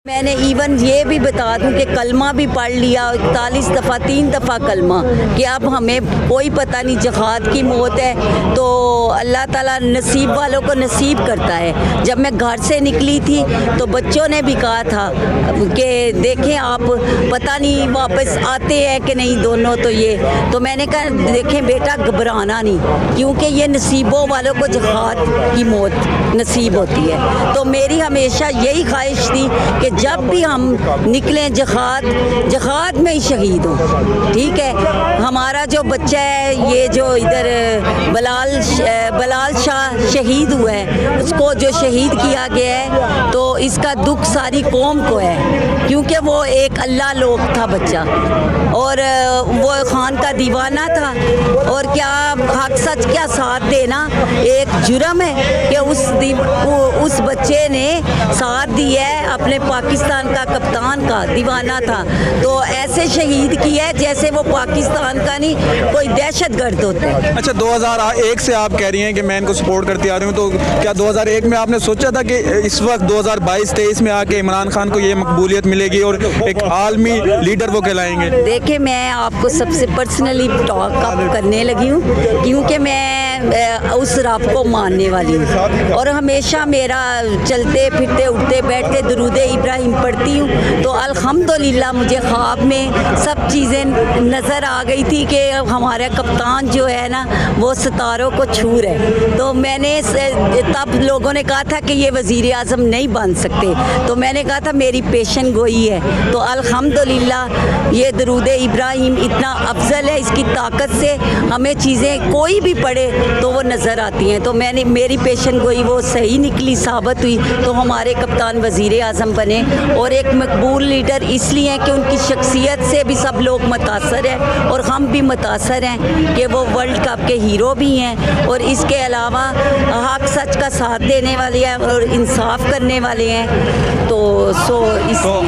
میں نے ایون یہ بھی بتا دوں کہ کلمہ بھی پڑھ لیا 41 دفعہ 3 دفعہ کلمہ کہ اب ہمیں کوئی پتہ نہیں جہاد کی موت ہے تو اللہ تعالیٰ نصیب والوں کو نصیب کرتا ہے۔ جب میں گھر سے نکلی تھی تو بچوں نے بھی کہا تھا کہ دیکھیں آپ پتہ نہیں واپس آتے ہیں کہ نہیں دونوں، تو میں نے کہا دیکھیں بیٹا گھبرانا نہیں، کیونکہ یہ نصیبوں والوں کو جہاد کی موت نصیب ہوتی ہے۔ تو میری ہمیشہ یہی خواہش تھی کہ جب بھی ہم نکلیں جہاد میں ہی شہید ہوں، ٹھیک ہے۔ ہمارا جو بچہ ہے یہ جو ادھر بلال شاہ شہید ہوا ہے، اس کو جو شہید کیا گیا ہے تو اس کا دکھ ساری قوم کو ہے، کیونکہ وہ ایک اللہ لوگ تھا بچہ اور وہ خان کا دیوانہ تھا، اور کیا حق سچ کیا ساتھ دینا ایک جرم ہے کہ اس بچے نے ساتھ دیا ہے اپنے پاکستان کا کپتان کا، دیوانہ تھا، تو ایسے شہید کیا ہے جیسے وہ پاکستان کا نہیں کوئی دہشت گرد ہوتا ہے۔ اچھا 2001 سے آپ کہہ رہی ہیں کہ میں ان کو سپورٹ کرتی آ رہی ہوں، تو کیا 2001 میں آپ نے سوچا تھا کہ اس وقت 2022-23 میں آ کے عمران خان کو یہ مقبولیت ملے گی اور ایک عالمی لیڈر وہ کہلائیں گے؟ دیکھیں میں آپ کو سب سے پرسنلی ٹاک اپ کرنے لگی ہوں، کیونکہ میں اس رب کو ماننے والی ہوں اور ہمیشہ میرا چلتے پھرتے اٹھتے بیٹھتے درود ابراہیم پڑھتی ہوں، تو الحمدللہ مجھے خواب میں سب چیزیں نظر آ گئی تھی کہ ہمارا کپتان جو ہے نا وہ ستاروں کو چھو رہا ہے۔ تو میں نے تب لوگوں نے کہا تھا کہ یہ وزیر اعظم نہیں بن سکتے، تو میں نے کہا تھا میری پیشن گوئی ہے، تو الحمدللہ یہ درود ابراہیم اتنا افضل ہے، اس کی طاقت سے ہمیں چیزیں کوئی بھی پڑھے تو وہ نظر آتی ہیں، تو میں نے میری پیشن گوئی وہ صحیح نکلی، ثابت ہوئی، تو ہمارے کپتان وزیر اعظم بنے اور ایک مقبول لیڈر اس لیے ہیں کہ ان کی شخصیت سے بھی سب لوگ متاثر ہیں اور ہم بھی متاثر ہیں کہ وہ ورلڈ کپ کے ہیرو بھی ہیں اور اس کے علاوہ حق سچ کا ساتھ دینے والے ہیں اور انصاف کرنے والے ہیں۔ تو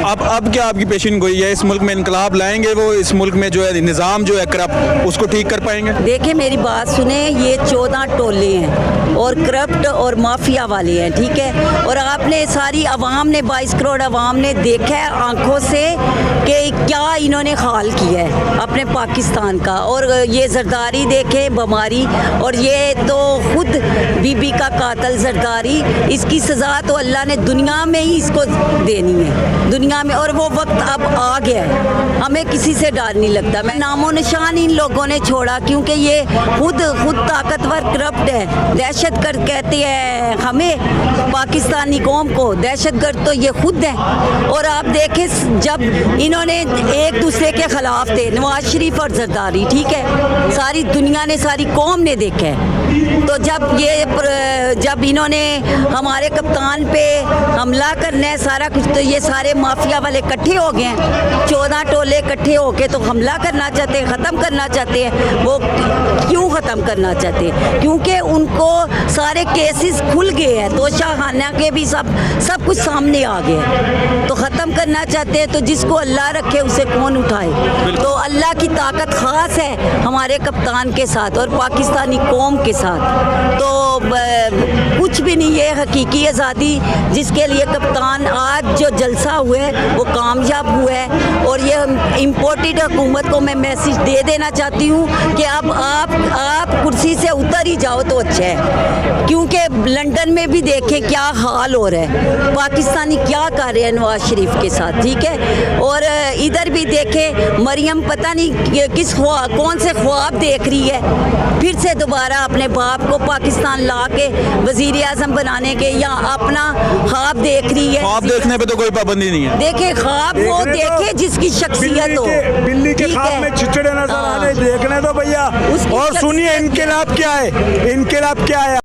اب کیا آپ کی پیشن گوئی ہے؟ اس ملک میں انقلاب لائیں گے وہ؟ اس ملک میں جو ہے نظام جو ہے کرپٹ اس کو ٹھیک کر پائیں گے؟ دیکھیں میری بات سنیں، یہ 14 ٹولے ہیں اور کرپٹ اور مافیا والے ہیں، ٹھیک ہے، اور آپ نے ساری عوام نے 22 کروڑ عوام نے دیکھا ہے آنکھوں سے کہ کیا انہوں نے حال کیا ہے اپنے پاکستان کا، اور یہ زرداری دیکھیں بیماری، اور یہ تو خود بی بی کا قاتل زرداری، اس کی سزا تو اللہ نے دنیا میں ہی اس کو دینی ہے، دنیا میں، اور وہ وقت اب آ گیا ہے، ہمیں کسی سے ڈر نہیں لگتا۔ میں نام و نشان ان لوگوں نے چھوڑا کیونکہ یہ خود طاقتور کرپٹ ہے، دہشت گرد کہتے ہیں ہمیں پاکستانی قوم کو، دہشت گرد تو یہ خود ہیں۔ اور آپ دیکھیں جب انہوں نے ایک دوسرے کے خلاف تھے نواز شریف اور زرداری، ٹھیک ہے، ساری دنیا نے ساری قوم نے دیکھا ہے، تو جب انہوں نے ہمارے کپتان پہ حملہ کرنا ہے سارا کچھ، تو یہ سارے مافیا والے اکٹھے ہو گئے ہیں، 14 ٹولے اکٹھے ہو کے تو حملہ کرنا چاہتے ہیں، ختم کرنا چاہتے ہیں۔ وہ کیوں ختم کرنا چاہتے ہیں؟ کیونکہ ان کو سارے کیسز کھل گئے ہیں، توشہ خانہ کے بھی سب کچھ سامنے آ گئے ہیں، تو ختم کرنا چاہتے ہیں، تو جس کو اللہ رکھے اسے کون اٹھائے؟ تو اللہ کی طاقت خاص ہے ہمارے کپتان کے ساتھ اور پاکستانی قوم کے ساتھ، تو کچھ بھی نہیں، یہ حقیقی آزادی جس کے لیے کپتان آج جو جلسہ ہوا ہے وہ کامیاب ہوا ہے، اور یہ امپورٹڈ حکومت کو میں میسیج دے دینا چاہتی ہوں کہ اب آپ کرسی سے اتر ہی جاؤ تو اچھا ہے، کیونکہ لندن میں بھی دیکھیں کیا حال ہو رہا ہے، پاکستانی کیا کر رہے ہیں نواز شریف کے ساتھ، ٹھیک ہے، اور ادھر بھی دیکھیں مریم پتہ نہیں کون سے خواب دیکھ رہی ہے، پھر سے دوبارہ اپنے باپ کو پاکستان لا کے وزیر اعظم بنانے کے، یا اپنا خواب دیکھ رہی ہے۔ خواب دیکھنے پہ تو کوئی پابندی نہیں ہے، دیکھیں خواب وہ دیکھے جس کی شخصیت ہو، بلی کے خواب میں چچڑے نظر آنے دیکھنے دو بھیا، اور سنیے انقلاب کیا ہے، انقلاب کیا ہے۔